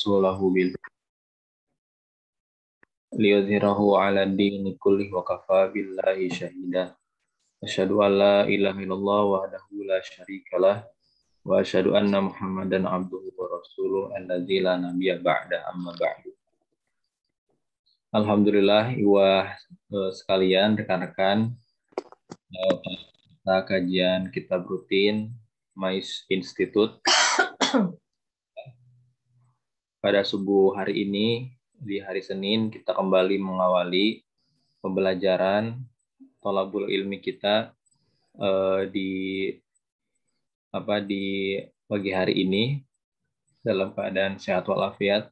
rasulahu bil liyudhhirahu 'ala ad-dini kullihi wa kafa billahi shahida. Asyhadu an la ilaha illallah wahdahu la syarikalah wa asyhadu anna Muhammadan abduhu wa rasuluhu alladzi la nabiyya ba'da amma ba'du. Alhamdulillah sekalian rekan-rekan kajian kitab rutin Mais Institute pada subuh hari ini di hari Senin kita kembali mengawali pembelajaran thalabul ilmi kita di pagi hari ini dalam keadaan sehat walafiat.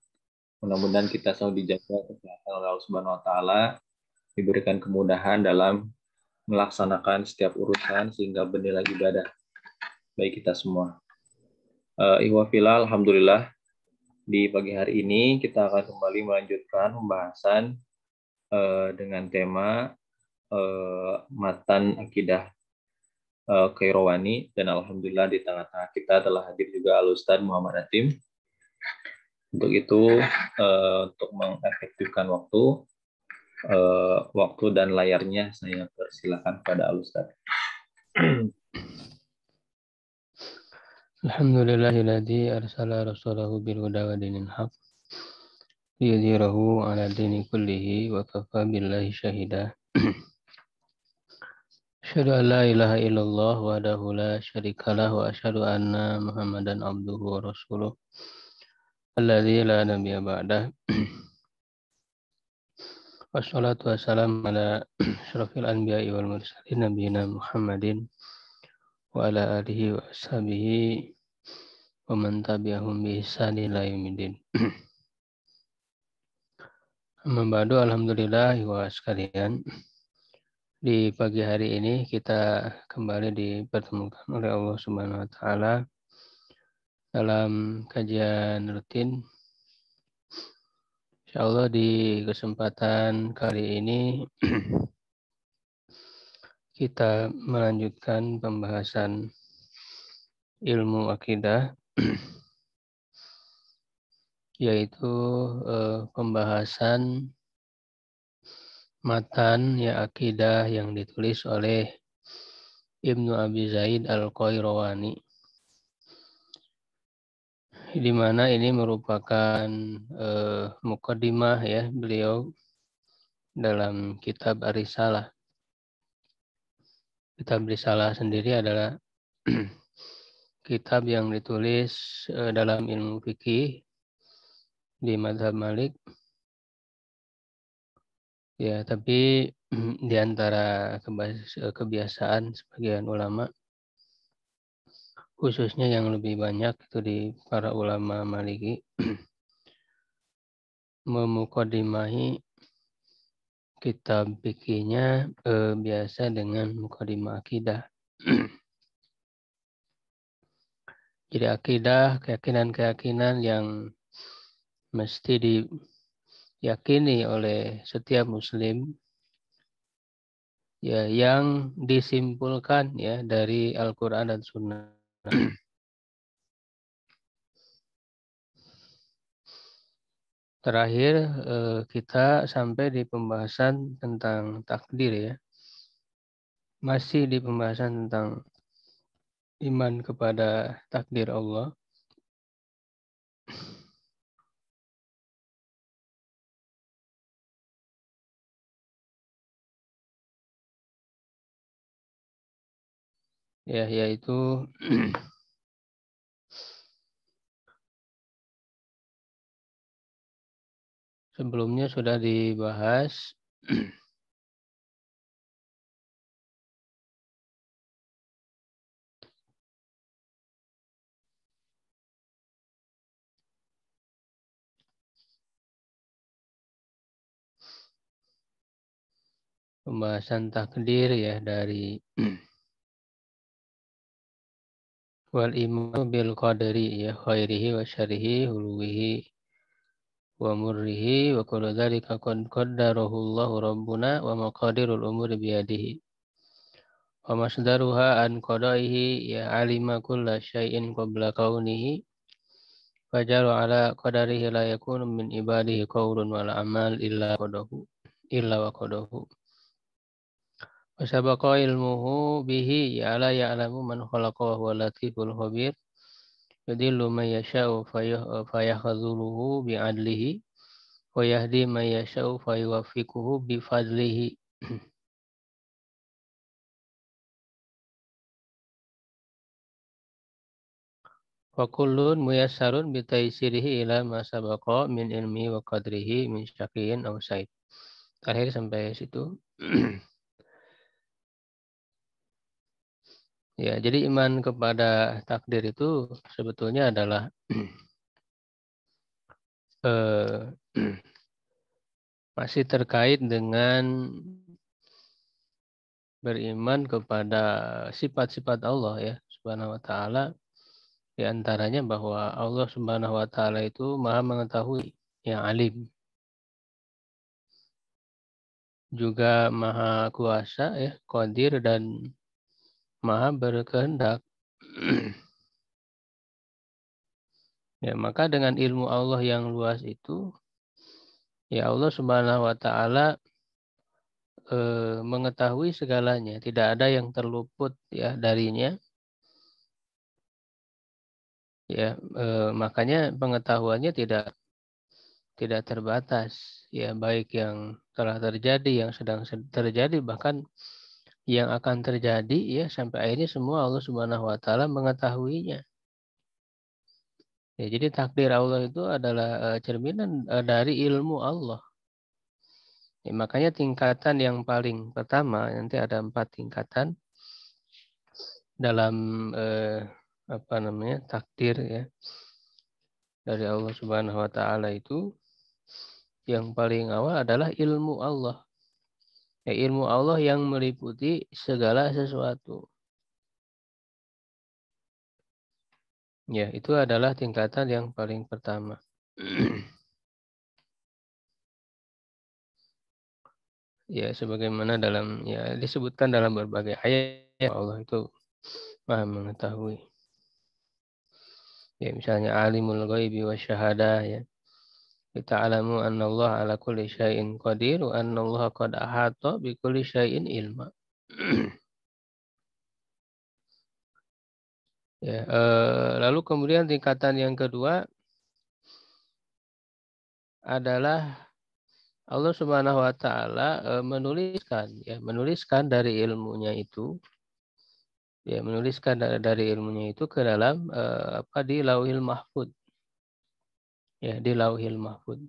Mudah-mudahan kita selalu dijaga kesehatan oleh Allah Subhanahu wa taala, diberikan kemudahan dalam melaksanakan setiap urusan sehingga bernilai ibadah bagi kita semua. Ihwafillah, alhamdulillah di pagi hari ini kita akan kembali melanjutkan pembahasan dengan tema matan akidah Qayrawani, dan alhamdulillah di tengah-tengah kita telah hadir juga Al-Ustadz Muhammad Atim. Untuk itu, untuk mengefektifkan waktu dan layarnya, saya persilakan pada Al-Ustadz. Alhamdulillahilladzi arsala rasulahu bil huda wa dinil haq liyudhhirahu 'ala dini kullihi wa kafa billahi shahida. Asyhadu an la ilaha illallah wahdahu la syarikalah wa asyhadu anna Muhammadan abduhu wa rasuluh alladzi la nabiyya ba'dah. Wassalatu wassalamu ala asyrafil anbiya'i wal mursalin nabiyina Muhammadin wa ala alihi wa ashabihi wa man tabi'ahum bi ihsanin ila yaumil. Amma ba'du, alhamdulillah wa sekalian. Di pagi hari ini kita kembali dipertemukan oleh Allah Subhanahu wa taala dalam kajian rutin. Insyaallah di kesempatan kali ini kita melanjutkan pembahasan ilmu akidah, yaitu pembahasan matan ya akidah yang ditulis oleh Ibnu Abi Zaid Al-Qayrawani, di mana ini merupakan muqaddimah ya beliau dalam kitab Ar-Risalah. Kitab Risalah sendiri adalah kitab yang ditulis dalam ilmu fikih di mazhab Malik. Ya, tapi di antara kebiasaan sebagian ulama, khususnya yang lebih banyak itu di para ulama Maliki, memukadimahi kitab fikihnya biasa dengan mukadimah akidah. Jadi akidah, keyakinan-keyakinan yang mesti diyakini oleh setiap muslim, ya, yang disimpulkan ya dari Al-Quran dan Sunnah. Terakhir kita sampai di pembahasan tentang takdir ya. Masih di pembahasan tentang iman kepada takdir Allah. Ya, yaitu sebelumnya sudah dibahas pembahasan takdir ya dari wal imanu bil qadari ya khairihi wa syarrihi huluwihi wa murrihi wa kullu dzalika qad qaddarahu Allahu rabbuna wa maqadirul umuri biyadihi wa masdaruha an qadaihi ya alima kulla syai'in qabla kaunihi fajaru ala qadarihi la yakunu min ibadihi qawlun wal amal illa wa qadahu. Wa sabaqa ilmuhu bihi ala ya'lamu man khalaqa wa huwa latiful khabir. Yudillu man yasha'u fayakhzuluhu bi'adlihi wa yahdi man yasha'u fayuwaffiquhu bifadlihi. Wa kullun muyassarun bitaysirihi ila ma sabaqa min ilmi wa qadrihi min syaqiyyin aw sa'id. Terakhir sampai situ. Ya, jadi iman kepada takdir itu sebetulnya adalah masih terkait dengan beriman kepada sifat-sifat Allah ya Subhanahu wa taala, di antaranya bahwa Allah Subhanahu wa taala itu Maha mengetahui, yang alim. Juga Maha kuasa ya, qadir, dan Maha berkehendak. Ya, maka dengan ilmu Allah yang luas itu, ya Allah Subhanahu wa taala mengetahui segalanya, tidak ada yang terluput ya darinya. Ya, makanya pengetahuannya tidak terbatas, ya, baik yang telah terjadi, yang sedang terjadi, bahkan yang akan terjadi, ya, sampai akhirnya semua Allah Subhanahu wa taala mengetahuinya. Ya, jadi takdir Allah itu adalah cerminan dari ilmu Allah. Ya, makanya tingkatan yang paling pertama, nanti ada 4 tingkatan dalam takdir ya dari Allah Subhanahu wa taala itu. Yang paling awal adalah ilmu Allah. Ya, ilmu Allah yang meliputi segala sesuatu. Ya, itu adalah tingkatan yang paling pertama. Ya, sebagaimana disebutkan dalam berbagai ayat, Allah itu Maha mengetahui. Ya, misalnya alimul ghaibi wasyahadah ya. Kita alamu anna Allah ala kulli syai'in qadir wa anna Allah qad ahata bi kulli syai'in ilma. Ya, lalu kemudian tingkatan yang kedua adalah Allah Subhanahu wa taala menuliskan dari ilmunya itu, ya, menuliskan dari ilmunya itu ke dalam di Lauhil Mahfuz. Ya, di Lauhil Mahfuz.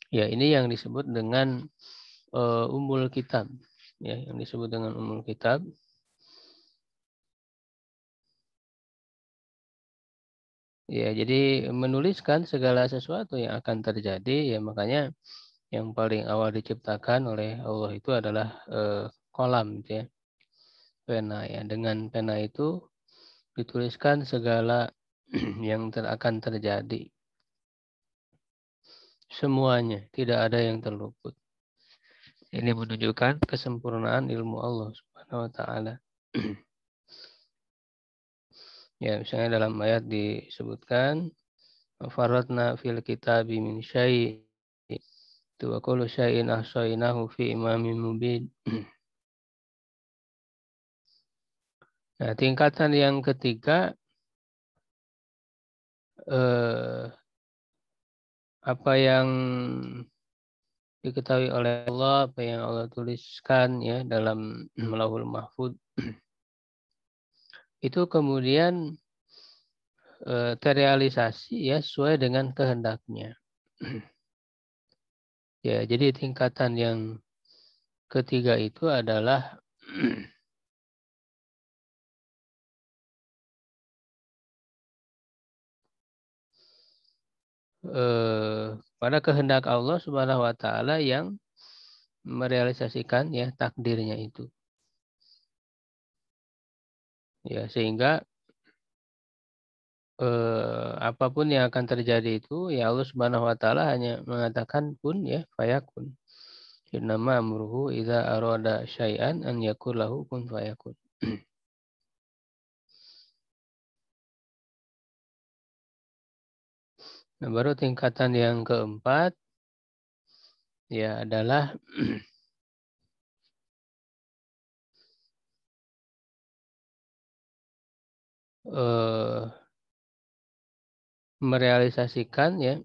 Ya, ini yang disebut dengan Ummul Kitab. Ya, yang disebut dengan Ummul Kitab. Ya, jadi menuliskan segala sesuatu yang akan terjadi, ya, makanya yang paling awal diciptakan oleh Allah itu adalah kolam, gitu ya. Pena, ya. Dengan pena itu dituliskan segala yang akan terjadi. Semuanya, tidak ada yang terluput. Ini menunjukkan kesempurnaan ilmu Allah Subhanahu wa taala. Ya, misalnya dalam ayat disebutkan faradna fil kitabi min syai' wa kullu syai'in ahsaynahu fi imamin mubin. Nah, tingkatan yang ketiga, apa yang diketahui oleh Allah, apa yang Allah tuliskan ya dalam Lauhul Mahfuz, itu kemudian terrealisasi ya sesuai dengan kehendaknya. Ya, jadi tingkatan yang ketiga itu adalah pada kehendak Allah Subhanahu wa taala yang merealisasikan ya takdirnya itu. Ya, sehingga apapun yang akan terjadi itu ya Allah Subhanahu wa taala hanya mengatakan kun ya fayakun. Innama amruhu idza arada syai'an an yakul lahu kun fayakun. Nah, baru tingkatan yang keempat ya adalah merealisasikan ya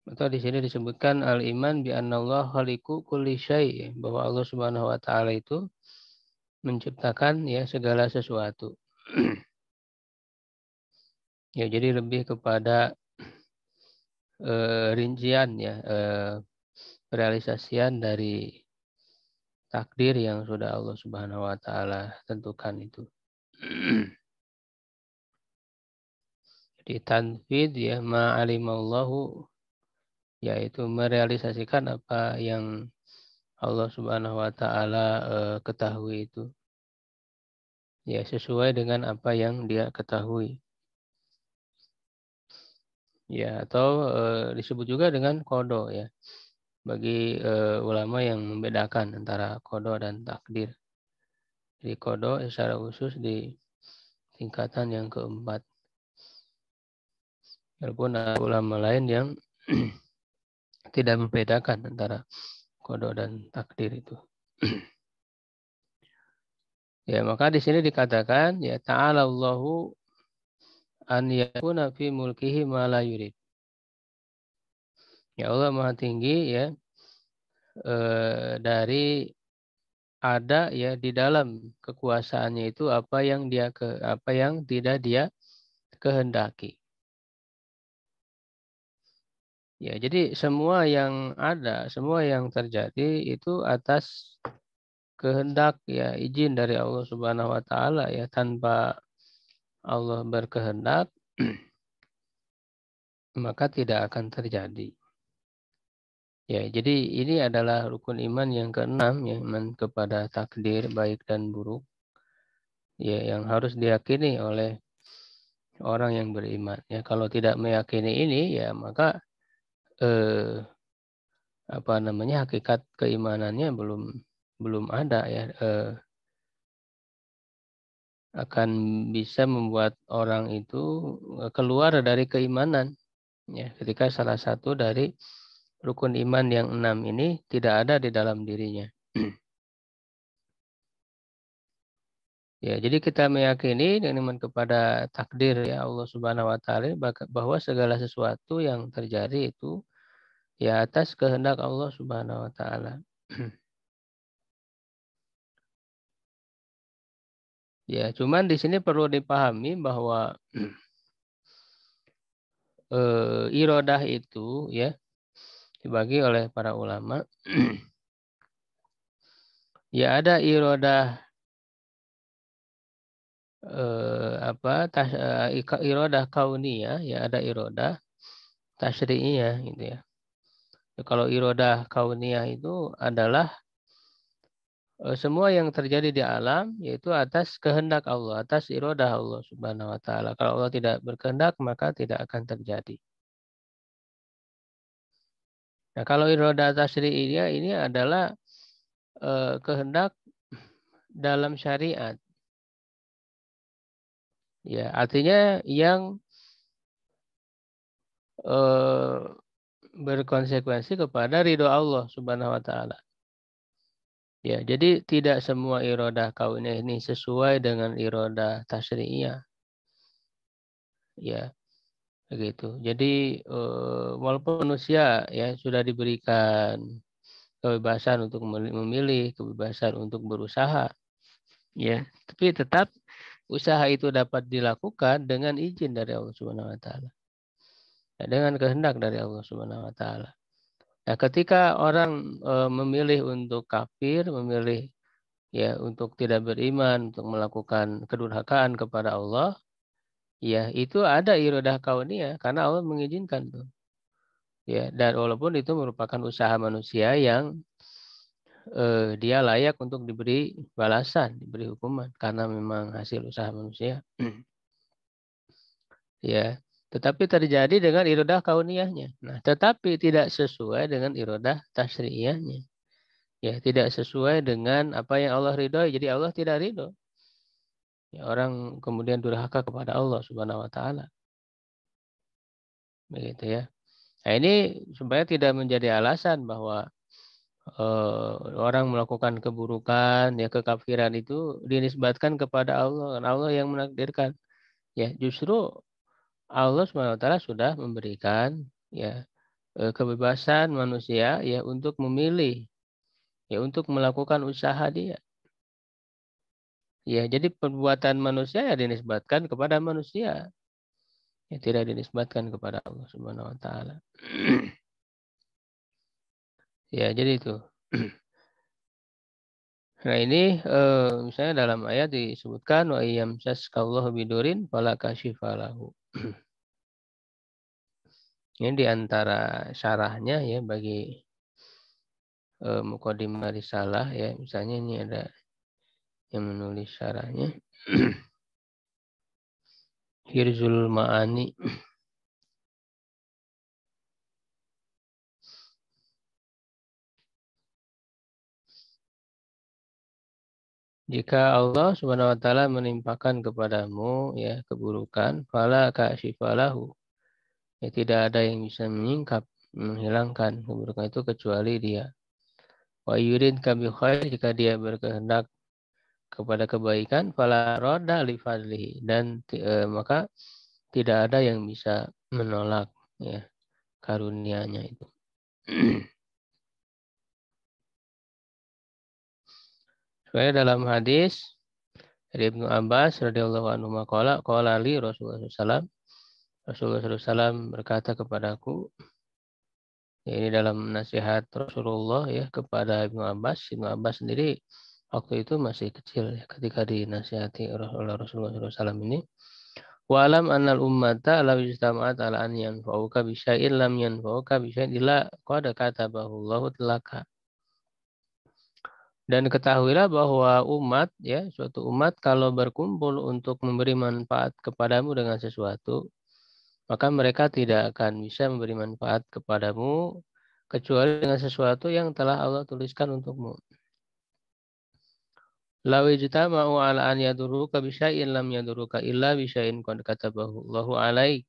atau di sini disebutkan al-iman bi annallahu khaliqu kulli syai', bahwa Allah Subhanahu wa taala itu menciptakan ya segala sesuatu. Ya, jadi lebih kepada rincian ya, realisasian dari takdir yang sudah Allah Subhanahu wa taala tentukan itu. Jadi tanfid ya ma'alimallahu, yaitu merealisasikan apa yang Allah Subhanahu wa taala ketahui itu. Ya, sesuai dengan apa yang dia ketahui. Ya, atau disebut juga dengan qada ya. Bagi ulama yang membedakan antara qada dan takdir. Jadi qada secara khusus di tingkatan yang keempat. Walaupun ada ulama lain yang tidak membedakan antara qada dan takdir itu. Ya, maka di sini dikatakan ya ta'ala Allahu an yakuna fi mulkihi ma la yurid. Ya, Allah Maha Tinggi ya dari ada ya di dalam kekuasaannya itu apa yang tidak dia kehendaki. Ya, jadi semua yang ada, semua yang terjadi itu atas kehendak ya izin dari Allah Subhanahu wa taala ya, tanpa Allah berkehendak maka tidak akan terjadi. Ya, jadi ini adalah rukun iman yang keenam, ya, iman kepada takdir baik dan buruk, ya, yang harus diyakini oleh orang yang beriman. Ya, kalau tidak meyakini ini, ya maka hakikat keimanannya belum ada, ya, akan bisa membuat orang itu keluar dari keimanan. Ya, ketika salah satu dari rukun iman yang 6 ini tidak ada di dalam dirinya. Ya, jadi kita meyakini dengan iman kepada takdir ya Allah Subhanahu wa taala bahwa segala sesuatu yang terjadi itu ya atas kehendak Allah Subhanahu wa taala. Ya, cuman di sini perlu dipahami bahwa irodah itu ya dibagi oleh para ulama. Ya, ada irodah irodah kauniyah, ya ada irodah tasyri'iyah gitu ya. Kalau irodah kauniyah itu adalah semua yang terjadi di alam yaitu atas kehendak Allah, atas irodah Allah Subhanahu wa taala. Kalau Allah tidak berkehendak maka tidak akan terjadi. Nah, kalau irodah tasyri'iyah ini adalah kehendak dalam syariat. Ya, artinya yang berkonsekuensi kepada ridho Allah Subhanahu wa taala. Ya, jadi tidak semua irodah kauniyah ini sesuai dengan irodah tasyri'iyah. Ya, begitu. Jadi walaupun manusia ya sudah diberikan kebebasan untuk memilih, kebebasan untuk berusaha, ya, tapi tetap usaha itu dapat dilakukan dengan izin dari Allah Subhanahu wa taala. Ya, dengan kehendak dari Allah Subhanahu wa taala. Nah, ketika orang memilih untuk kafir, memilih ya untuk tidak beriman, untuk melakukan kedurhakaan kepada Allah, ya itu ada iradah kauniyah karena Allah mengizinkan tuh. Ya, dan walaupun itu merupakan usaha manusia yang dia layak untuk diberi balasan, diberi hukuman karena memang hasil usaha manusia. Ya, tetapi terjadi dengan iradah kauniyahnya. Nah, tetapi tidak sesuai dengan iradah tasyri'iyahnya. Ya, tidak sesuai dengan apa yang Allah ridhoi. Jadi Allah tidak ridho. Ya, orang kemudian durhaka kepada Allah Subhanahu wa taala. begitu ya. Nah, ini supaya tidak menjadi alasan bahwa orang melakukan keburukan, ya kekafiran itu dinisbatkan kepada Allah, dan Allah yang menakdirkan. Ya, justru Allah SWT sudah memberikan ya kebebasan manusia ya untuk memilih, ya untuk melakukan usaha dia. Ya, jadi perbuatan manusia ya dinisbatkan kepada manusia. Ya, tidak dinisbatkan kepada Allah Subhanahu wa taala. Ya, jadi itu. Nah, ini misalnya dalam ayat disebutkan wa iyamsaskallahu bidurin fala kashifalahu. Ini di antara syarahnya ya bagi Muqaddimah Risalah ya. Misalnya ini ada yang menulis syarahnya. Hirzul Ma'ani. Jika Allah Subhanahu wa taala menimpakan kepadamu ya keburukan, fala kashifalahu. Ya, tidak ada yang bisa menyingkap, menghilangkan keburukan itu kecuali Dia. Wa yurid kabi khair, jika Dia berkehendak kepada kebaikan, fala radda li fadlihi, dan maka tidak ada yang bisa menolak ya karunia-Nya itu. Supaya dalam hadis dari Ibnu Abbas radhiyallahu anhu qala li Rasulullah SAW, Rasulullah SAW berkata kepadaku, ya, ini dalam nasihat Rasulullah ya kepada Ibnu Abbas. Ibnu Abbas sendiri waktu itu masih kecil ya, ketika dinasihati oleh Rasulullah SAW ini. Wa alam annal ummata law ijtama'at ala an yanfa'uka bi syai'in lam yanfa'uka bi syai'in illa qad katabahu Allahu laka. Dan ketahuilah bahwa umat ya, suatu umat kalau berkumpul untuk memberi manfaat kepadamu dengan sesuatu, maka mereka tidak akan bisa memberi manfaat kepadamu kecuali dengan sesuatu yang telah Allah tuliskan untukmu. Law ijtama'u ala an yaduruka bi syai'in lam yaduruka illa bi syai'in qad katabahu Allahu alaik.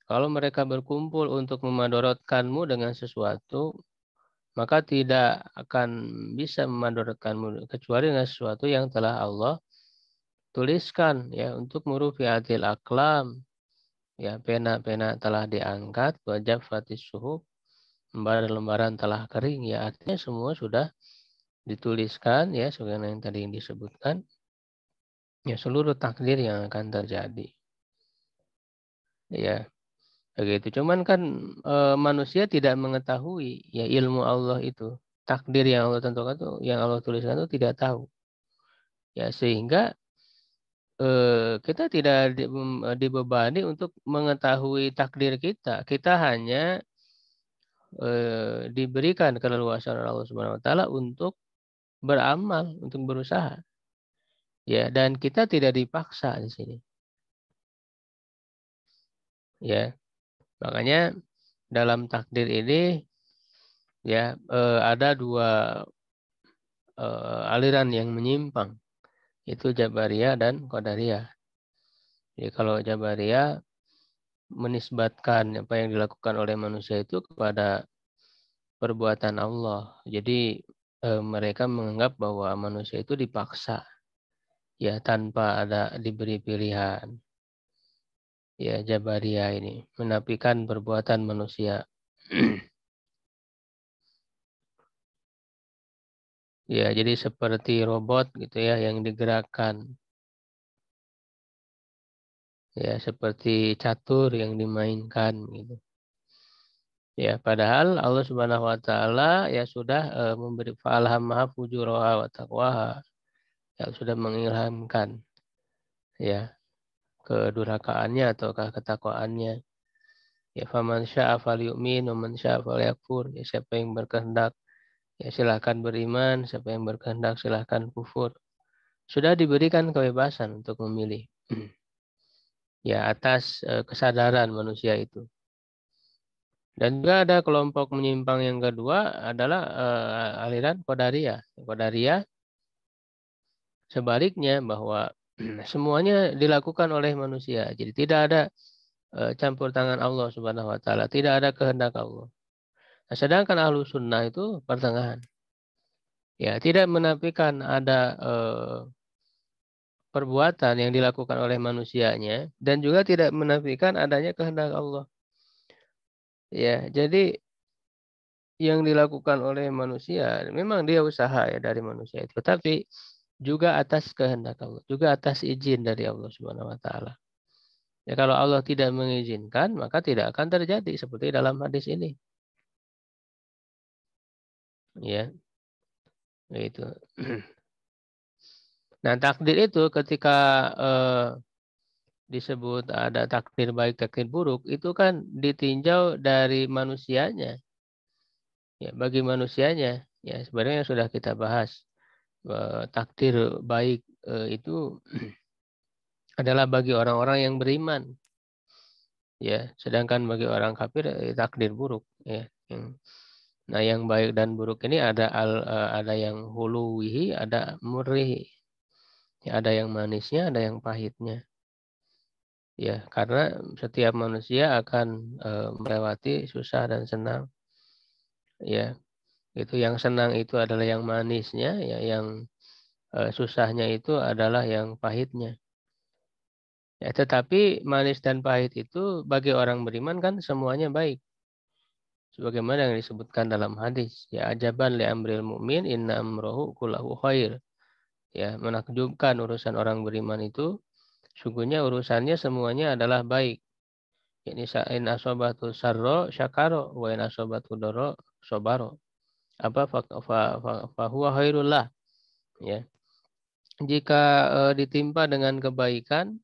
Kalau mereka berkumpul untuk memadorotkanmu dengan sesuatu, maka tidak akan bisa memadorotkanmu kecuali dengan sesuatu yang telah Allah tuliskan ya untuk murufiatil aklam. Ya, pena-pena telah diangkat, wajab fatis suhuf, lembaran-lembaran telah kering, ya artinya semua sudah dituliskan ya sebagaimana yang tadi disebutkan, ya seluruh takdir yang akan terjadi. Ya, begitu. Cuman kan manusia tidak mengetahui ya ilmu Allah itu, takdir yang Allah tentukan itu, yang Allah tuliskan itu tidak tahu. Ya sehingga kita tidak dibebani untuk mengetahui takdir kita. Kita hanya diberikan keleluasaan Allah Subhanahu wa taala untuk beramal, untuk berusaha. Ya, dan kita tidak dipaksa di sini. Ya. Makanya dalam takdir ini ya ada dua aliran yang menyimpang, itu Jabariyah dan Qadariyah. Jadi kalau Jabariyah menisbatkan apa yang dilakukan oleh manusia itu kepada perbuatan Allah. Jadi mereka menganggap bahwa manusia itu dipaksa ya tanpa ada diberi pilihan. Ya, Jabariyah ini menafikan perbuatan manusia. Ya, jadi seperti robot gitu ya yang digerakkan. Ya, seperti catur yang dimainkan gitu. Ya, padahal Allah Subhanahu wa taala ya sudah memberi fa'alhamaha fujuraha wa taqwaha. Ya, sudah mengilhamkan ya kedurhakaannya ataukah ketakwaannya. Ya, faman syaa falyu'min wa man syaa falyakfur. Ya, siapa yang berkehendak ya silahkan beriman, siapa yang berkehendak silahkan kufur. Sudah diberikan kebebasan untuk memilih. Ya, atas kesadaran manusia itu. Dan juga ada kelompok menyimpang yang kedua adalah aliran Qadariyah. Qadariyah sebaliknya bahwa semuanya dilakukan oleh manusia. Jadi tidak ada campur tangan Allah Subhanahu wa taala, tidak ada kehendak Allah. Nah, sedangkan ahlu sunnah itu pertengahan. Ya, tidak menafikan ada perbuatan yang dilakukan oleh manusianya dan juga tidak menafikan adanya kehendak Allah. Ya, jadi yang dilakukan oleh manusia memang dia usaha ya dari manusia itu, tapi juga atas kehendak Allah, juga atas izin dari Allah Subhanahu wa taala. Ya, kalau Allah tidak mengizinkan, maka tidak akan terjadi seperti dalam hadis ini. Ya, itu. Nah, takdir itu ketika disebut ada takdir baik, takdir buruk, itu kan ditinjau dari manusianya. Ya, bagi manusianya, ya sebenarnya sudah kita bahas. Takdir baik itu adalah bagi orang-orang yang beriman. Ya, sedangkan bagi orang kafir takdir buruk. Ya. Nah, yang baik dan buruk ini ada yang huluwihi, ada murrihi. Ya, ada yang manisnya, ada yang pahitnya. Ya, karena setiap manusia akan melewati susah dan senang. Ya, itu yang senang itu adalah yang manisnya, ya, yang susahnya itu adalah yang pahitnya. Ya, tetapi manis dan pahit itu bagi orang beriman kan semuanya baik. Sebagaimana yang disebutkan dalam hadis, ya ajaban li amril mu'min inna amrohu kullahu khair. Ya, menakjubkan urusan orang beriman itu, sungguhnya urusannya semuanya adalah baik. Ini in asobatu sarro syakaro wa in asobatu doro sobaro. Apa fahuwa khairullah. Ya. Jika ditimpa dengan kebaikan,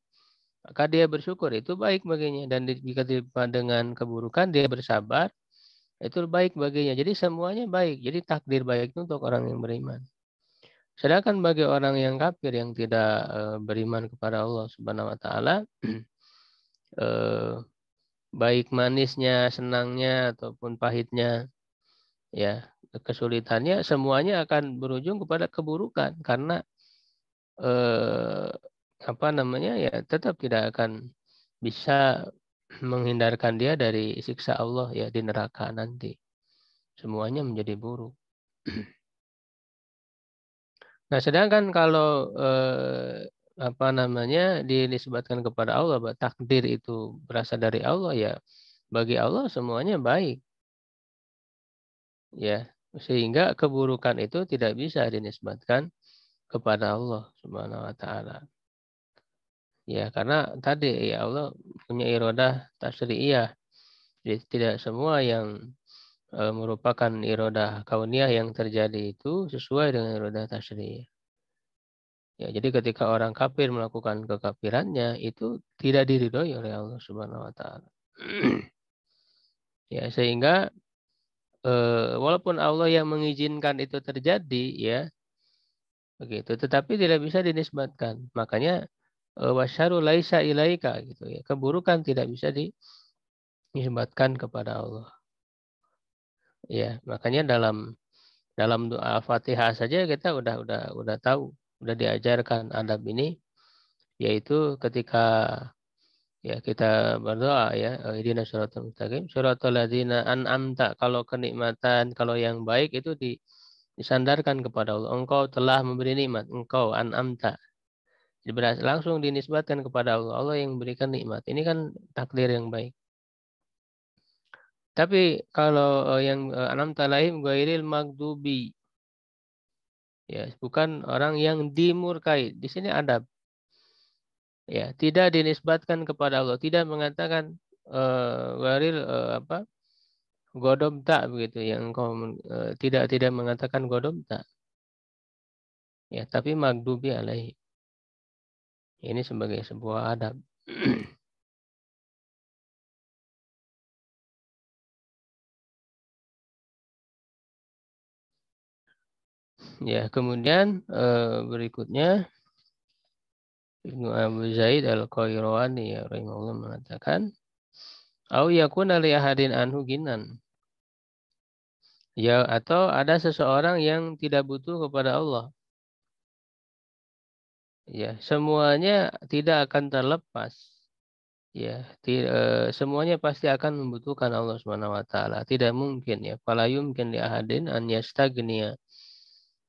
maka dia bersyukur, itu baik baginya. Dan jika ditimpa dengan keburukan, dia bersabar, itu baik baginya. Jadi semuanya baik. Jadi takdir baik itu untuk orang yang beriman. Sedangkan bagi orang yang kafir yang tidak beriman kepada Allah Subhanahu wa taala, baik manisnya, senangnya ataupun pahitnya, ya, kesulitannya semuanya akan berujung kepada keburukan karena apa namanya, ya tetap tidak akan bisa menghindarkan dia dari siksa Allah ya di neraka nanti. Semuanya menjadi buruk. Nah, sedangkan kalau apa namanya dinisbatkan kepada Allah bahwa takdir itu berasal dari Allah, ya bagi Allah semuanya baik. Ya, sehingga keburukan itu tidak bisa dinisbatkan kepada Allah Subhanahu wa taala. Ya, karena tadi ya Allah punya iradah tasri'iyah. Jadi tidak semua yang merupakan iradah kauniyah yang terjadi itu sesuai dengan iradah tasri'iyah. Ya, jadi ketika orang kafir melakukan kekafirannya itu tidak diridhoi oleh Allah Subhanahu wa taala. Ya, sehingga walaupun Allah yang mengizinkan itu terjadi ya, begitu, tetapi tidak bisa dinisbatkan. Makanya wasyaru laisa ilaika gitu ya. Keburukan tidak bisa dinisbatkan kepada Allah. Ya, makanya dalam doa Al-Fatihah saja kita udah tahu, udah diajarkan adab ini, yaitu ketika ya kita berdoa ya, ihdinas shiratal mustaqim, shiratal ladzina an'amta, kalau kenikmatan, kalau yang baik itu disandarkan kepada Allah. Engkau telah memberi nikmat, engkau an'amta. Langsung dinisbatkan kepada Allah. Allah yang memberikan nikmat. Ini kan takdir yang baik. Tapi kalau yang an'amta alaihim ghairil maghdubi, ya, bukan orang yang dimurkai. Di sini adab. Ya, tidak dinisbatkan kepada Allah, tidak mengatakan ghairil apa? Godomta begitu yang engkau tidak mengatakan godomta. Ya, tapi maghdubi alaihi. Ini sebagai sebuah adab. Ya, kemudian berikutnya Ibnu Abu Zaid Al-Qayrawani ya rahimahullah mengatakan, au yakuna li ahadin anhu ginan. Ya, atau ada seseorang yang tidak butuh kepada Allah. Ya, semuanya tidak akan terlepas. Ya, semuanya pasti akan membutuhkan Allah Subhanahu wa taala. Tidak mungkin ya. Fala yumkin li ahadin an yastagniya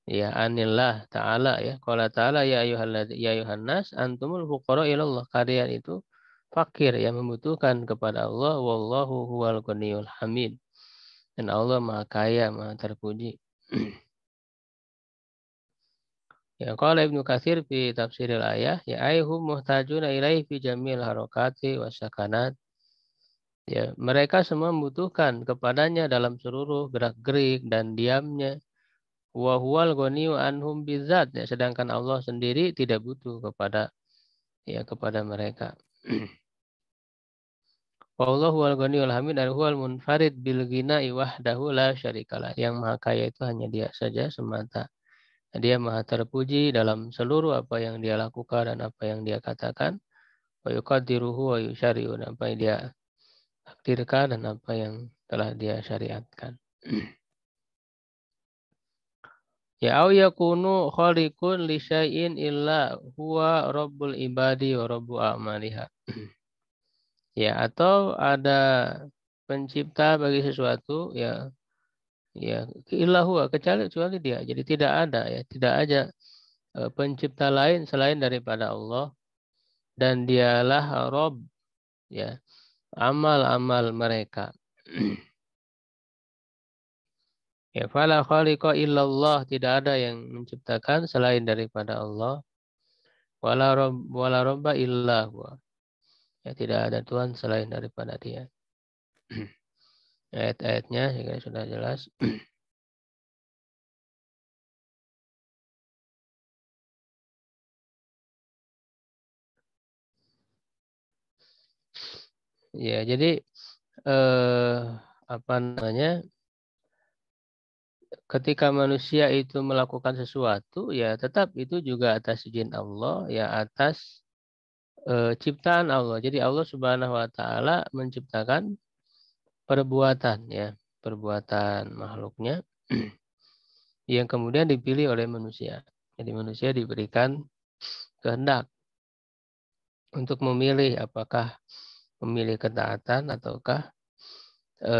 ya anillah ta'ala ya. Qala ta'ala ya ayuhan nas antumul fuqara ilallah. Kalian itu fakir yang membutuhkan kepada Allah, wallahu huwal ghaniyul hamid. Dan Allah Maha Kaya, Maha Terpuji. Ya, qala Ibnu Katsir fi tafsiril ayah, ya ayyuhum muhtajuna ilaihi fi jamil harakati wasyakanat. Ya, mereka semua membutuhkan kepadanya dalam seluruh gerak-gerik dan diamnya. Wa huwal ghaniyyu anhum bidzat. Ya, sedangkan Allah sendiri tidak butuh kepada mereka. Wallahu huwal ghaniyyul hamid dan huwal munfarid bil ghina'i wahdahu la syarikalah. Yang Maha Kaya itu hanya Dia saja semata. Dia Maha terpuji dalam seluruh apa yang Dia lakukan dan apa yang Dia katakan. Wa yuqaddiruhu wa yusyari'u, apa yang Dia takdirkan dan apa yang telah Dia syariatkan. Ya au yakunu khaliqun li syai'in illa huwa rabbul ibadi wa rabbu a'maliha. Ya, atau ada pencipta bagi sesuatu ya illa huwa kecuali Dia. Jadi tidak ada ya, tidak ada pencipta lain selain daripada Allah, dan Dialah Rabb ya amal-amal mereka. Ya, fala khaliqa illallah, tidak ada yang menciptakan selain daripada Allah. Wala robba illa huwa. Ya, tidak ada Tuhan selain daripada Dia. Ayat-ayatnya juga sudah jelas. Ya, jadi apa namanya? Ketika manusia itu melakukan sesuatu, ya tetap itu juga atas izin Allah, ya atas ciptaan Allah. Jadi Allah Subhanahu wa taala menciptakan perbuatan ya, perbuatan makhluknya yang kemudian dipilih oleh manusia. Jadi manusia diberikan kehendak untuk memilih apakah memilih ketaatan ataukah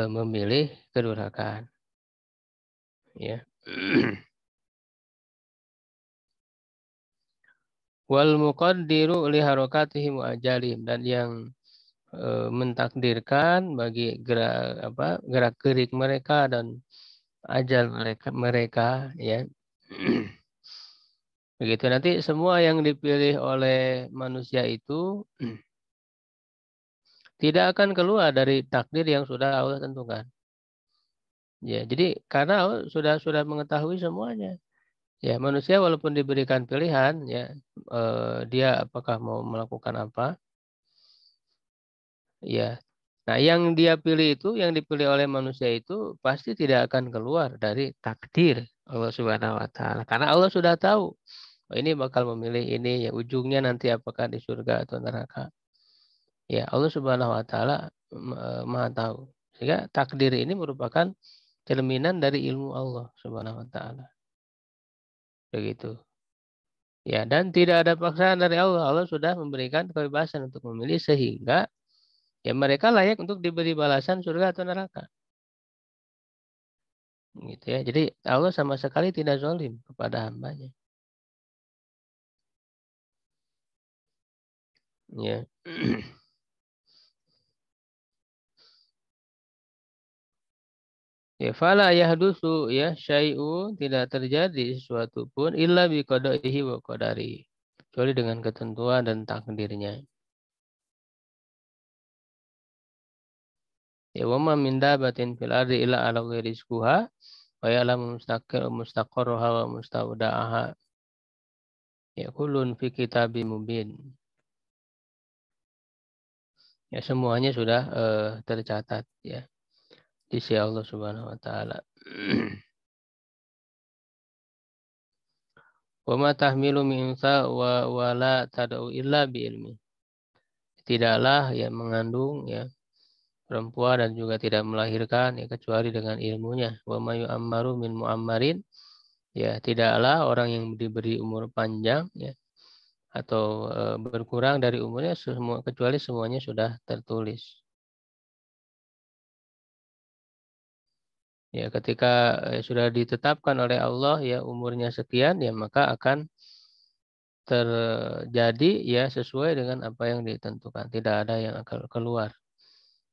memilih kedurhakaan. Ya. Wal muqaddiru li harakatihim wa ajalihim, dan yang mentakdirkan bagi gerak-gerik mereka dan ajal mereka ya. Begitu, nanti semua yang dipilih oleh manusia itu tidak akan keluar dari takdir yang sudah Allah tentukan. Ya, jadi karena Allah sudah mengetahui semuanya. Ya, manusia walaupun diberikan pilihan ya, dia apakah mau melakukan apa? Ya. Nah, yang dia pilih itu, yang dipilih oleh manusia itu pasti tidak akan keluar dari takdir Allah Subhanahu wa taala. Karena Allah sudah tahu, oh, ini bakal memilih ini ya, ujungnya nanti apakah di surga atau neraka. Ya, Allah Subhanahu wa taala Maha tahu. Sehingga takdir ini merupakan cerminan dari ilmu Allah Subhanahu wa taala. Begitu. Ya, dan tidak ada paksaan dari Allah. Allah sudah memberikan kebebasan untuk memilih sehingga ya mereka layak untuk diberi balasan surga atau neraka. Gitu ya. Jadi Allah sama sekali tidak zalim kepada hambanya. Ya. Ya, fala yahdusu ya syai'un, tidak terjadi sesuatu pun illa bi qada'ihi wa qadarihi, kecuali dengan ketentuan dan takdirnya. Ya, wa ma min dabatin fil ardi illa 'ala Allahi rizquha wa ya'lamu mustaqarraha wa mustawda'aha. Ya, kullun fi kitabim mubin. Ya, semuanya sudah tercatat ya di sisi Allah Subhanahu wa taala. Wa ma tahmilu min unsa wa la tad'u illa bi ilmi. Tidaklah yang mengandung ya perempuan dan juga tidak melahirkan ya kecuali dengan ilmunya. Wa ma yu'ammaru min mu'ammarin, ya tidaklah orang yang diberi umur panjang ya atau berkurang dari umurnya semua kecuali semuanya sudah tertulis. Ya, ketika sudah ditetapkan oleh Allah ya umurnya sekian ya maka akan terjadi ya sesuai dengan apa yang ditentukan. Tidak ada yang akan keluar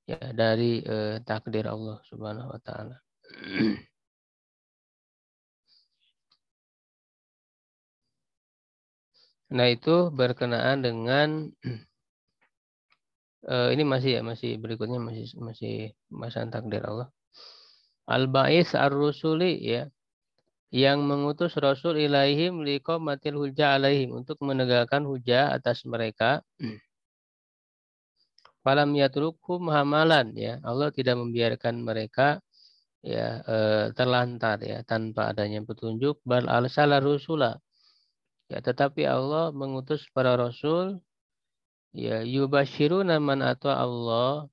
ya dari takdir Allah Subhanahu wa taala. Nah, itu berkenaan dengan ini masih berikutnya masih pembahasan takdir Allah. Al-Ba'is ar-rusuli ya, yang mengutus Rasul ilaihim liqamatil hujjah alaihim untuk menegakkan hujjah atas mereka. Falam yatrukhum hamalan ya. Allah tidak membiarkan mereka ya terlantar ya tanpa adanya petunjuk. Bal arsala rusula. Ya, tetapi Allah mengutus para rasul ya yubashiruna man atwa Allah,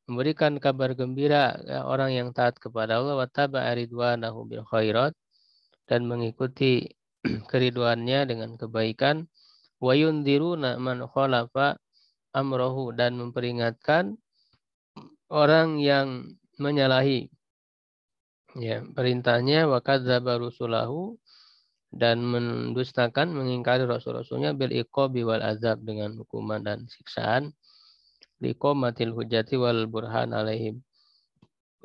memberikan kabar gembira ya, orang yang taat kepada Allah wa taba'a ridwanahu bil khairat, dan mengikuti keriduannya dengan kebaikan, wa yundiruna man khalafa amrohu, dan memperingatkan orang yang menyalahi ya perintahnya, wa kadzdzaba rusulahu, dan mendustakan mengingkari rasul-rasulnya, bil iqabi wal azab, dengan hukuman dan siksaan, liqamatil hujjati wal burhan alaihim,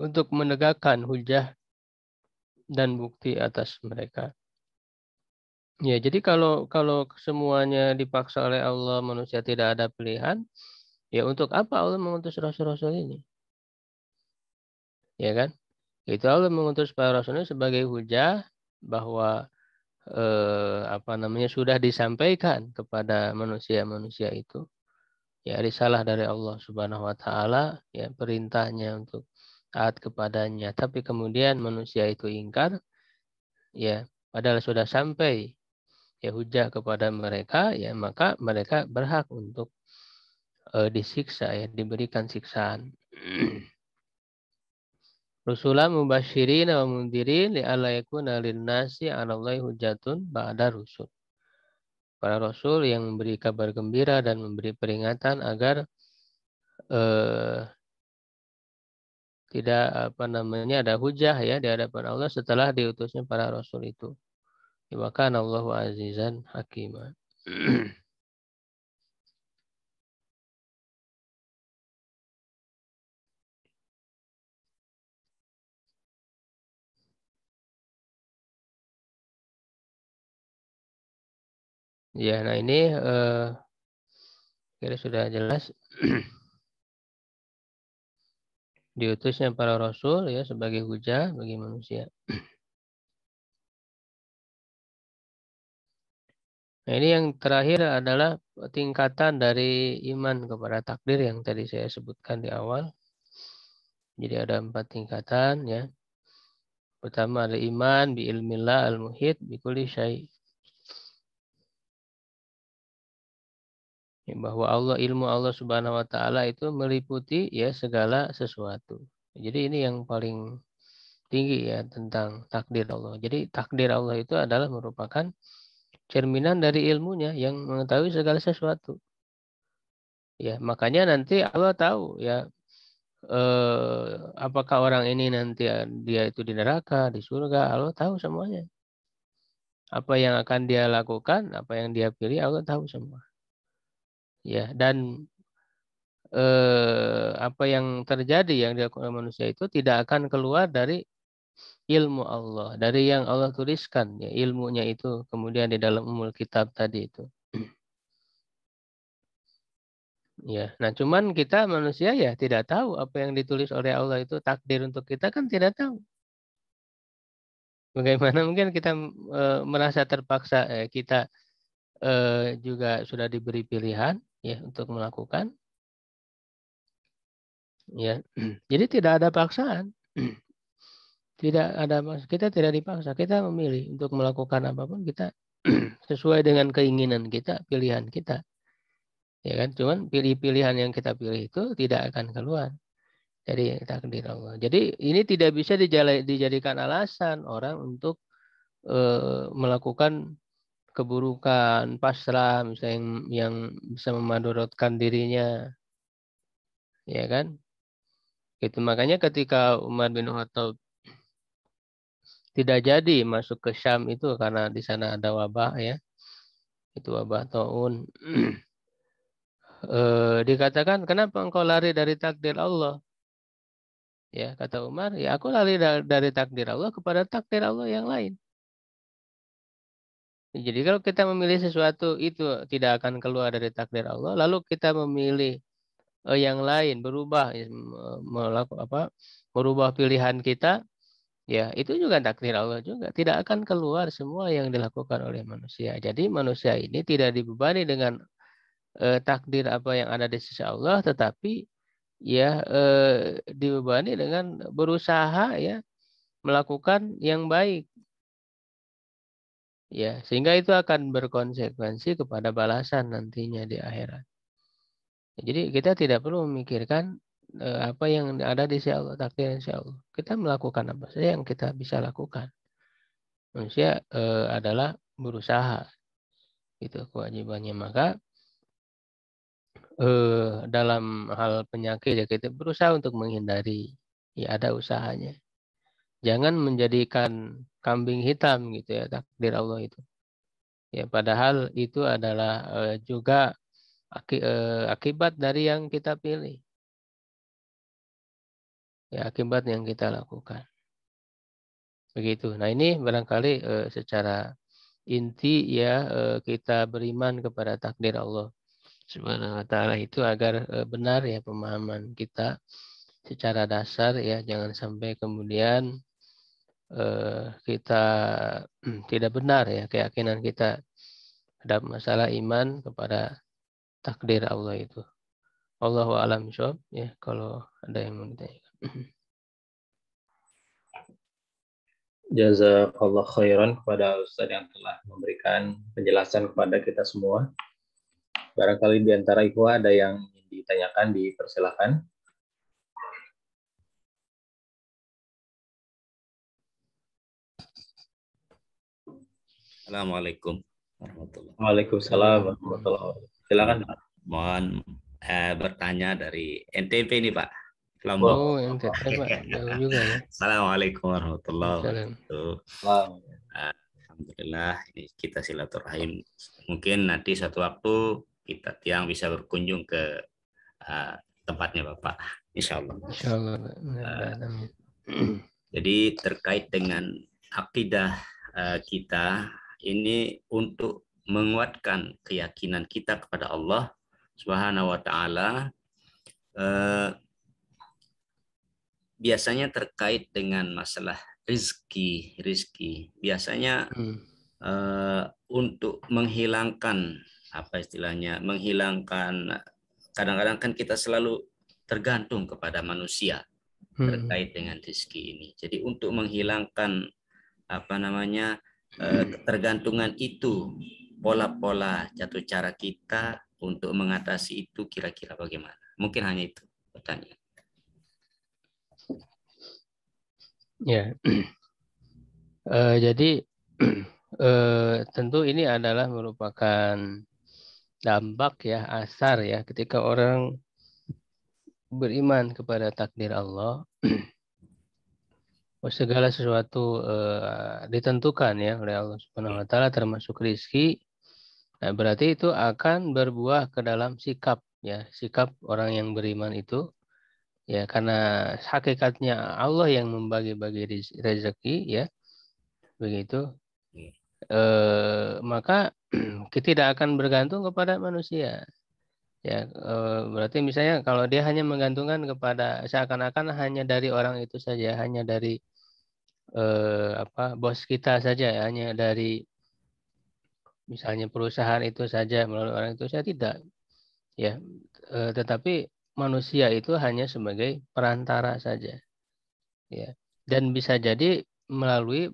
untuk menegakkan hujah dan bukti atas mereka. Ya, jadi kalau semuanya dipaksa oleh Allah, manusia tidak ada pilihan, ya untuk apa Allah mengutus rasul-rasul ini? Ya kan? Itu Allah mengutus para rasul ini sebagai hujah bahwa sudah disampaikan kepada manusia-manusia itu ya risalah dari Allah Subhanahu wa taala, ya perintahnya untuk taat kepadanya, tapi kemudian manusia itu ingkar, ya padahal sudah sampai ya hujah kepada mereka, ya maka mereka berhak untuk disiksa, ya diberikan siksaan. Rusulan mubasyirin wa mundirin li'alla yakuna lin-nasi 'alallahi hujjatun ba'da rusul. Para rasul yang memberi kabar gembira dan memberi peringatan agar tidak ada hujah ya di hadapan Allah setelah diutusnya para rasul itu. Wa kana Allahu azizan hakima. Ya, nah ini kira sudah jelas diutusnya para rasul ya sebagai hujah bagi manusia. Nah, ini yang terakhir adalah tingkatan dari iman kepada takdir yang tadi saya sebutkan di awal. Jadi ada 4 tingkatan ya. Pertama ada iman bi ilmillah al-muhit bi kulli syai'. Bahwa ilmu Allah Subhanahu wa taala itu meliputi ya segala sesuatu. Jadi ini yang paling tinggi ya tentang takdir Allah. Jadi takdir Allah itu adalah merupakan cerminan dari ilmunya yang mengetahui segala sesuatu. Ya, makanya nanti Allah tahu ya apakah orang ini nanti dia itu di neraka, di surga, Allah tahu semuanya. Apa yang akan dia lakukan, apa yang dia pilih, Allah tahu semua. Ya, dan apa yang terjadi yang dilakukan manusia itu tidak akan keluar dari ilmu Allah, dari yang Allah tuliskan ya ilmunya itu kemudian di dalam umul kitab tadi itu. Ya, nah cuman kita manusia ya tidak tahu apa yang ditulis oleh Allah itu takdir untuk kita kan tidak tahu. Bagaimana mungkin kita merasa terpaksa kita juga sudah diberi pilihan ya untuk melakukan ya. Jadi tidak ada paksaan. Kita tidak dipaksa, kita memilih untuk melakukan apapun kita sesuai dengan keinginan kita, pilihan kita. Ya kan? Cuman pilihan yang kita pilih itu tidak akan keluar dari takdir Allah. Jadi ini tidak bisa dijadikan alasan orang untuk melakukan keburukan, pasrah, misalnya yang bisa memudaratkan dirinya, ya kan? Itu makanya ketika Umar bin Khattab tidak jadi masuk ke Syam itu karena di sana ada wabah ya, itu wabah taun. Dikatakan kenapa engkau lari dari takdir Allah? Ya kata Umar, ya aku lari dari takdir Allah kepada takdir Allah yang lain. Jadi kalau kita memilih sesuatu itu tidak akan keluar dari takdir Allah, lalu kita memilih yang lain berubah, merubah pilihan kita, ya itu juga takdir Allah juga. Tidak akan keluar semua yang dilakukan oleh manusia. Jadi manusia ini tidak dibebani dengan takdir apa yang ada di sisi Allah, tetapi ya dibebani dengan berusaha ya melakukan yang baik. Ya, sehingga itu akan berkonsekuensi kepada balasan nantinya di akhirat. Jadi kita tidak perlu memikirkan apa yang ada di sisi Allah, takdir insya Allah. Kita melakukan apa saja yang kita bisa lakukan. Manusia adalah berusaha, itu kewajibannya. Maka dalam hal penyakit ya kita berusaha untuk menghindari. Ya ada usahanya. Jangan menjadikan kambing hitam gitu ya takdir Allah itu. Ya padahal itu adalah juga akibat dari yang kita pilih. Ya akibat yang kita lakukan. Begitu. Nah ini barangkali secara inti ya kita beriman kepada takdir Allah Subhanahu wa taala itu agar benar ya pemahaman kita secara dasar ya, jangan sampai kemudian kita tidak benar ya keyakinan kita terhadap masalah iman kepada takdir Allah itu. Allahu a'lam bishawab ya, kalau ada yang mau ditanyakan. Jazakallah khairan kepada Ustadz yang telah memberikan penjelasan kepada kita semua. Barangkali di antara ikhwah ada yang ingin ditanyakan, dipersilakan. Assalamualaikum warahmatullahi wabarakatuh. Waalaikumsalam warahmatullahi wabarakatuh. Silakan. Mohon bertanya dari NTP nih Pak, Lombok. Oh, yang tetap Pak, jauh juga ya. Assalamualaikum warahmatullahi Salam. wabarakatuh. Wow. Alhamdulillah ini kita silaturahim. Mungkin nanti suatu waktu kita tiang bisa berkunjung ke tempatnya Bapak, insya Allah. Insya Allah. Jadi terkait dengan akidah kita ini untuk menguatkan keyakinan kita kepada Allah Subhanahu wa taala, biasanya terkait dengan masalah rizki biasanya untuk menghilangkan apa istilahnya, menghilangkan, kadang-kadang kan kita selalu tergantung kepada manusia terkait dengan rizki ini. Jadi untuk menghilangkan apa namanya ketergantungan itu, pola-pola jatuh cara kita untuk mengatasi itu kira-kira bagaimana? Mungkin hanya itu pertanyaan. Ya, jadi tentu ini adalah merupakan dampak ya, asar ya, ketika orang beriman kepada takdir Allah. Segala sesuatu ditentukan ya oleh Allah Subhanahu wa taala, termasuk rizki. Nah, berarti itu akan berbuah ke dalam sikap ya, sikap orang yang beriman itu ya, karena hakikatnya Allah yang membagi-bagi rezeki ya, begitu. Maka kita tidak akan bergantung kepada manusia. Ya, berarti misalnya kalau dia hanya menggantungkan kepada, seakan-akan hanya dari orang itu saja, hanya dari bos kita saja, hanya dari misalnya perusahaan itu saja, melalui orang itu saja, tidak ya, tetapi manusia itu hanya sebagai perantara saja ya, dan bisa jadi melalui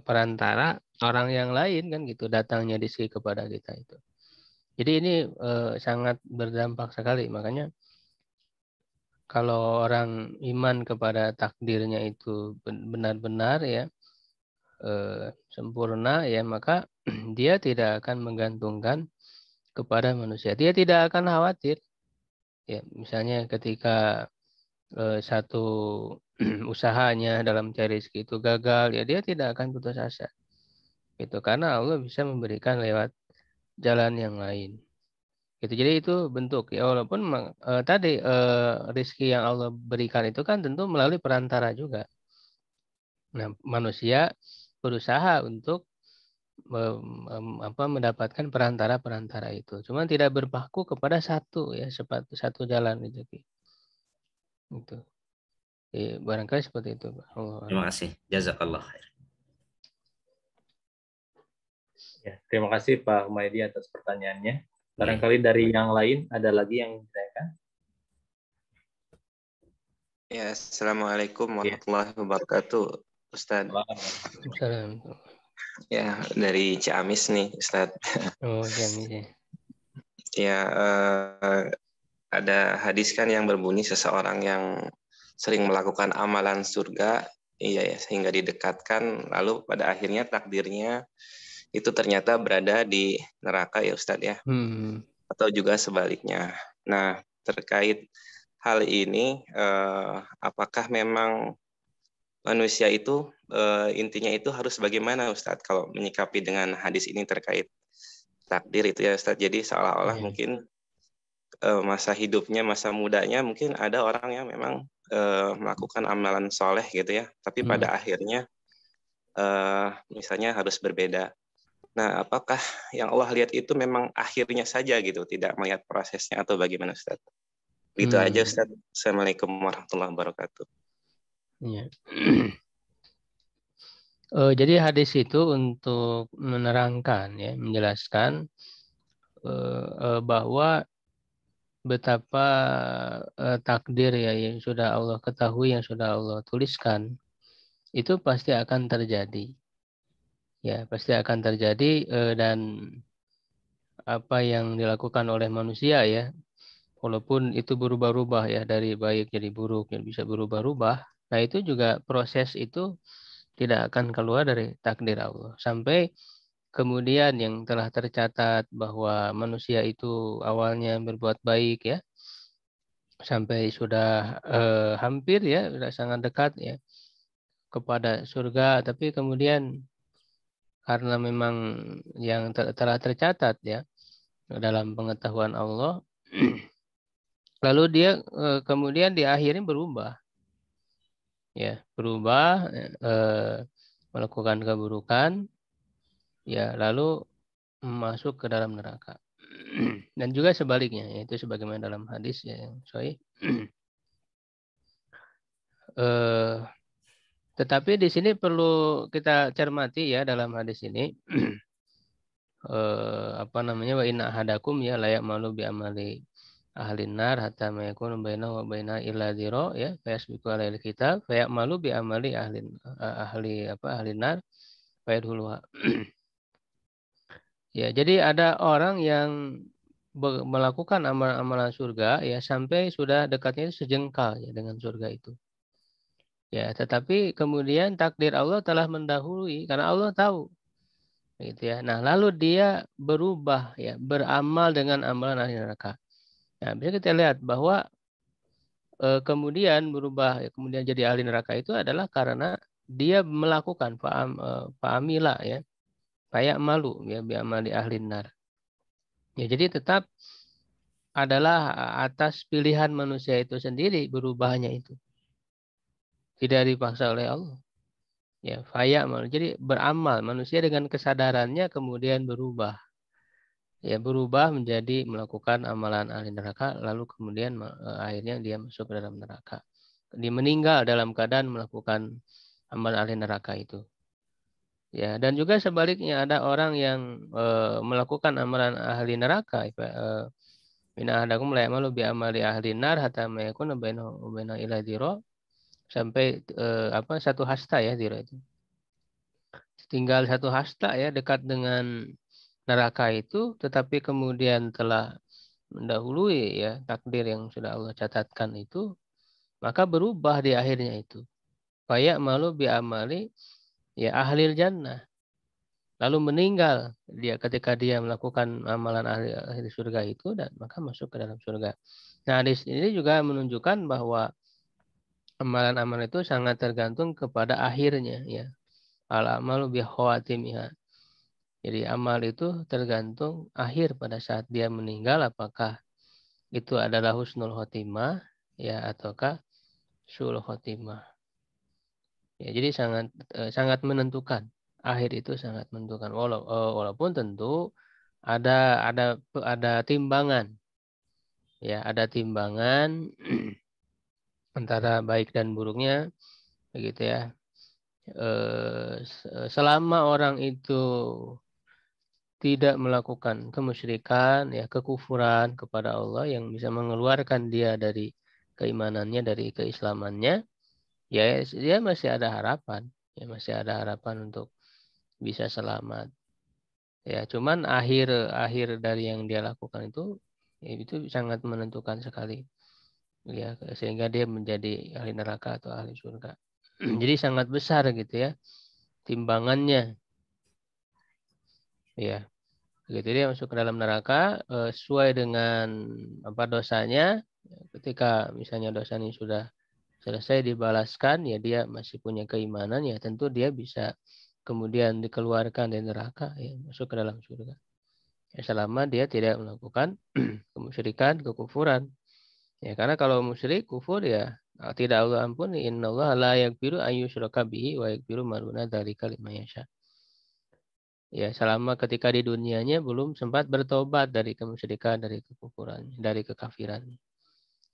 perantara orang yang lain kan gitu datangnya rezeki kepada kita itu. Jadi ini sangat berdampak sekali. Makanya kalau orang iman kepada takdirnya itu benar-benar ya, sempurna, ya maka dia tidak akan menggantungkan kepada manusia. Dia tidak akan khawatir. Ya, misalnya ketika satu usahanya dalam cari rezeki itu gagal, ya dia tidak akan putus asa. Itu karena Allah bisa memberikan lewat jalan yang lain. Gitu. Jadi itu bentuk ya, walaupun tadi rezeki yang Allah berikan itu kan tentu melalui perantara juga. Nah, manusia berusaha untuk mendapatkan perantara-perantara itu. Cuma tidak berpaku kepada satu ya, satu jalan itu. Gitu. Barangkali seperti itu, Pak. Terima kasih. Jazakallah khair. Ya, terima kasih Pak Humaydi atas pertanyaannya. Barangkali dari yang lain ada lagi yang ditanyakan? Ya, Assalamualaikum warahmatullahi wabarakatuh, Ustadz. Assalamualaikum. Ya, dari Ciamis nih, Ustadz. Oh, Ciamis ya. Ya, ada hadis kan yang berbunyi seseorang yang sering melakukan amalan surga, iya ya, sehingga didekatkan, lalu pada akhirnya takdirnya itu ternyata berada di neraka ya Ustadz ya. Atau juga sebaliknya. Nah, terkait hal ini, apakah memang manusia itu intinya itu harus bagaimana Ustadz kalau menyikapi dengan hadis ini terkait takdir itu ya Ustadz. Jadi seolah-olah mungkin masa hidupnya, masa mudanya mungkin ada orang yang memang melakukan amalan soleh gitu ya, tapi pada akhirnya misalnya harus berbeda. Nah, apakah yang Allah lihat itu memang akhirnya saja gitu, tidak melihat prosesnya atau bagaimana Ustaz? Gitu aja Ustaz. Assalamualaikum warahmatullahi wabarakatuh. Ya. Jadi hadis itu untuk menerangkan ya, menjelaskan bahwa betapa takdir ya yang sudah Allah ketahui, yang sudah Allah tuliskan, itu pasti akan terjadi. Ya, pasti akan terjadi dan apa yang dilakukan oleh manusia ya, walaupun itu berubah-ubah ya, dari baik jadi buruk, yang bisa berubah-ubah. Nah, itu juga proses itu tidak akan keluar dari takdir Allah. Sampai kemudian yang telah tercatat bahwa manusia itu awalnya berbuat baik ya, sampai sudah hampir ya, sudah sangat dekat ya kepada surga, tapi kemudian karena memang yang telah tercatat ya dalam pengetahuan Allah, lalu dia kemudian di akhirnya berubah, ya berubah, melakukan keburukan, ya lalu masuk ke dalam neraka. Dan juga sebaliknya, yaitu sebagaimana dalam hadis ya, yang sahih. Tetapi di sini perlu kita cermati ya dalam hadis ini. Apa namanya, wa inna ahadakum ya layak malu bi amali ahlin nar hatta ma yakunu bainahu wa baina illa dzira ya fayasbiqu alaihi kitab fa ya'malu bi amali ahlin nar fayadkhuluha. Ya, jadi ada orang yang melakukan amalan-amalan surga ya sampai sudah dekatnya itu sejengkal ya dengan surga itu. Ya, tetapi kemudian takdir Allah telah mendahului karena Allah tahu. Gitu ya. Nah, lalu dia berubah ya, beramal dengan amalan ahli neraka. Nah, bisa kita lihat bahwa kemudian berubah, ya, kemudian jadi ahli neraka itu adalah karena dia melakukan fa'amila ya, kayak malu ya, biamal di ahli nar. Ya, jadi tetap adalah atas pilihan manusia itu sendiri berubahnya itu. Tidak dipaksa oleh Allah. Ya, fa'yamal. Jadi beramal manusia dengan kesadarannya kemudian berubah. Ya, berubah menjadi melakukan amalan ahli neraka, lalu kemudian akhirnya dia masuk ke dalam neraka. Dia meninggal dalam keadaan melakukan amalan ahli neraka itu. Ya, dan juga sebaliknya ada orang yang melakukan amalan ahli neraka. Inna ahadakum la ya'malu bi amali ahli nar hatta ma yakuna bainahu wa baina ila dzira, sampai satu hasta ya dzira itu. Tinggal satu hasta ya dekat dengan neraka itu, tetapi kemudian telah mendahului ya takdir yang sudah Allah catatkan itu, maka berubah di akhirnya itu. Kayak malu bi amali ya ahlil jannah, lalu meninggal dia ketika dia melakukan amalan ahli surga itu, dan maka masuk ke dalam surga. Nah, di sini juga menunjukkan bahwa amalan-amalan itu sangat tergantung kepada akhirnya, ya. Al-amalu bi khawatimiha. Jadi amal itu tergantung akhir pada saat dia meninggal, apakah itu adalah husnul khotimah, ya, ataukah su'ul khotimah. Ya, jadi sangat menentukan. Akhir itu sangat menentukan. Walaupun tentu ada timbangan, ya, ada timbangan antara baik dan buruknya, begitu ya. Selama orang itu tidak melakukan kemusyrikan, ya, kekufuran kepada Allah yang bisa mengeluarkan dia dari keimanannya, dari keislamannya, ya, dia masih ada harapan, ya, masih ada harapan untuk bisa selamat. Ya, cuman akhir dari yang dia lakukan itu, ya, itu sangat menentukan sekali, ya, sehingga dia menjadi ahli neraka atau ahli surga. Jadi sangat besar gitu ya timbangannya, ya. Gitu dia masuk ke dalam neraka sesuai dengan apa dosanya. Ketika misalnya dosanya sudah selesai dibalaskan, ya dia masih punya keimanan, ya tentu dia bisa kemudian dikeluarkan dari neraka, ya, masuk ke dalam surga. Ya, selama dia tidak melakukan kemusyrikan, kekufuran. Ya, karena kalau musyrik, kufur, ya tidak Allah ampuni. Innallaha la yaghfiru an yushraka bihi wa yaghfiru ma duna dzalika liman yasha. Ya, selama ketika di dunianya belum sempat bertobat dari kemusyrikan, dari kekufuran, dari kekafiran.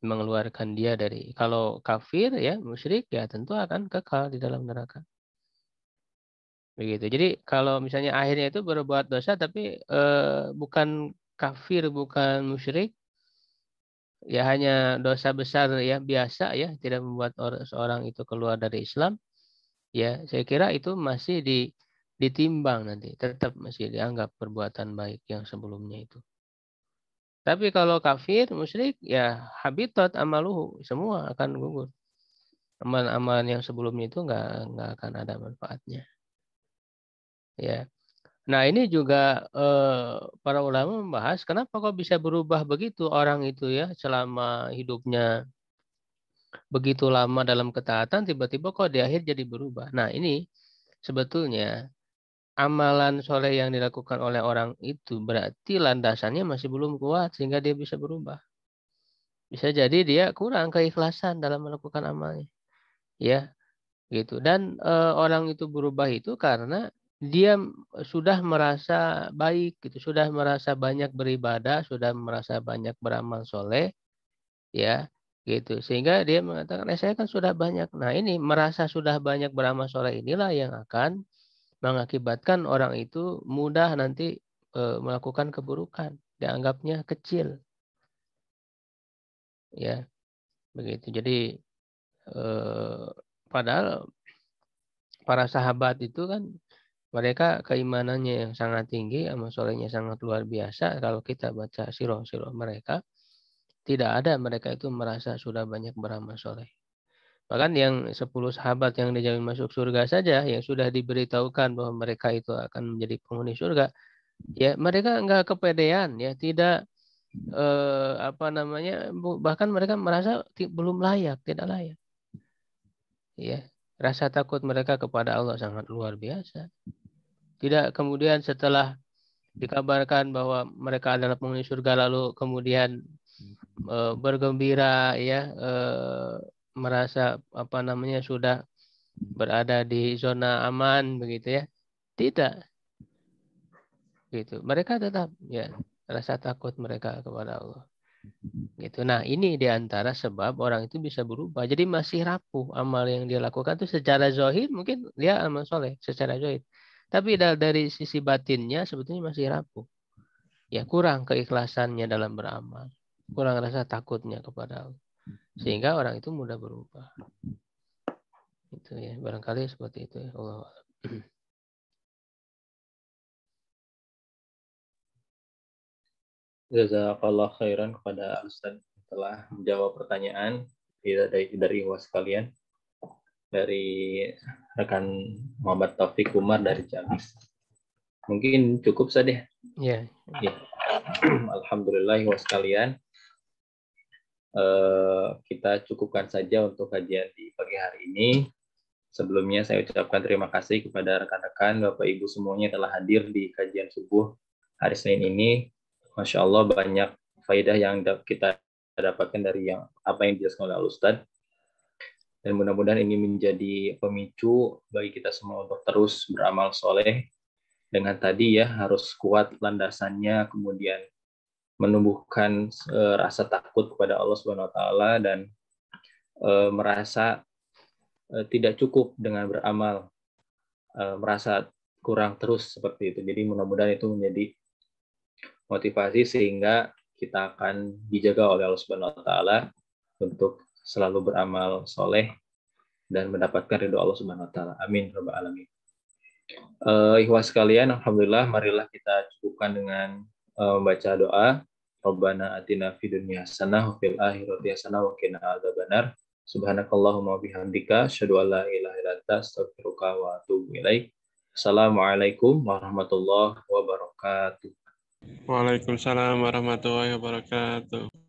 Mengeluarkan dia dari, kalau kafir, ya, musyrik, ya tentu akan kekal di dalam neraka. Begitu. Jadi kalau misalnya akhirnya itu berbuat dosa tapi bukan kafir, bukan musyrik, ya hanya dosa besar, ya, biasa, ya, tidak membuat seorang itu keluar dari Islam, ya, saya kira itu masih ditimbang nanti, tetap masih dianggap perbuatan baik yang sebelumnya itu. Tapi kalau kafir, musyrik, ya habitat amaluhu, semua akan gugur. Amalan-amalan yang sebelumnya itu nggak akan ada manfaatnya. Ya. Nah, ini juga para ulama membahas kenapa kok bisa berubah begitu orang itu, ya, selama hidupnya begitu lama dalam ketaatan, tiba-tiba kok di akhir jadi berubah. Nah, ini sebetulnya amalan soleh yang dilakukan oleh orang itu berarti landasannya masih belum kuat sehingga dia bisa berubah. Bisa jadi dia kurang keikhlasan dalam melakukan amalnya, ya, gitu. Dan orang itu berubah itu karena dia sudah merasa baik, gitu, sudah merasa banyak beribadah, sudah merasa banyak beramal soleh, ya, gitu. Sehingga dia mengatakan, saya kan sudah banyak. Nah, ini merasa sudah banyak beramal soleh inilah yang akan mengakibatkan orang itu mudah nanti melakukan keburukan, dianggapnya kecil, ya, begitu. Jadi padahal para sahabat itu kan mereka keimanannya yang sangat tinggi, amal solehnya sangat luar biasa. Kalau kita baca sirah-sirah mereka, tidak ada mereka itu merasa sudah banyak beramal soleh. Bahkan yang 10 sahabat yang dijamin masuk surga saja, yang sudah diberitahukan bahwa mereka itu akan menjadi penghuni surga, ya mereka enggak kepedean, ya, tidak bahkan mereka merasa belum layak, tidak layak. Ya, rasa takut mereka kepada Allah sangat luar biasa. Tidak kemudian setelah dikabarkan bahwa mereka adalah penghuni surga lalu kemudian bergembira, ya, merasa sudah berada di zona aman, begitu, ya. Tidak, gitu. Mereka tetap, ya, rasa takut mereka kepada Allah. Gitu. Nah, ini diantara sebab orang itu bisa berubah. Jadi masih rapuh amal yang dia lakukan itu secara zahir mungkin dia amal soleh secara zahir. Tapi dari sisi batinnya sebetulnya masih rapuh. Ya, kurang keikhlasannya dalam beramal. Kurang rasa takutnya kepada Allah. Sehingga orang itu mudah berubah. Itu, ya, barangkali seperti itu, ya. Allah. Jazakallah khairan kepada Ustaz telah menjawab pertanyaan dari was kalian. dari rekan Muhammad Taufik Umar dari Ciamis. Mungkin cukup saja. Ya. Ya. Alhamdulillah sekalian. Kita cukupkan saja untuk kajian di pagi hari ini. Sebelumnya saya ucapkan terima kasih kepada rekan-rekan, Bapak Ibu semuanya telah hadir di kajian subuh hari Senin ini. Masya Allah banyak faedah yang kita dapatkan dari apa yang dijelaskan oleh Al-Ustadz. Dan mudah-mudahan ini menjadi pemicu bagi kita semua untuk terus beramal soleh. Dengan tadi ya harus kuat landasannya, kemudian menumbuhkan rasa takut kepada Allah Subhanahu Wa Taala dan merasa tidak cukup dengan beramal, merasa kurang terus seperti itu. Jadi mudah-mudahan itu menjadi motivasi sehingga kita akan dijaga oleh Allah Subhanahu Wa Taala untuk selalu beramal soleh dan mendapatkan ridho Allah Subhanahu Wa Taala. Amin rabbal alamin. Ikhwas sekalian, alhamdulillah, marilah kita cukupkan dengan membaca doa. Rabbana atina fid dunya hasanah wa fil akhirati hasanah wa qina adzabannar. Subhanakallahumma bihamdika asyhadu an la ilaha illa anta astaghfiruka wa atubu ilaik. Assalamualaikum warahmatullahi wabarakatuh. Waalaikumsalam warahmatullahi wabarakatuh.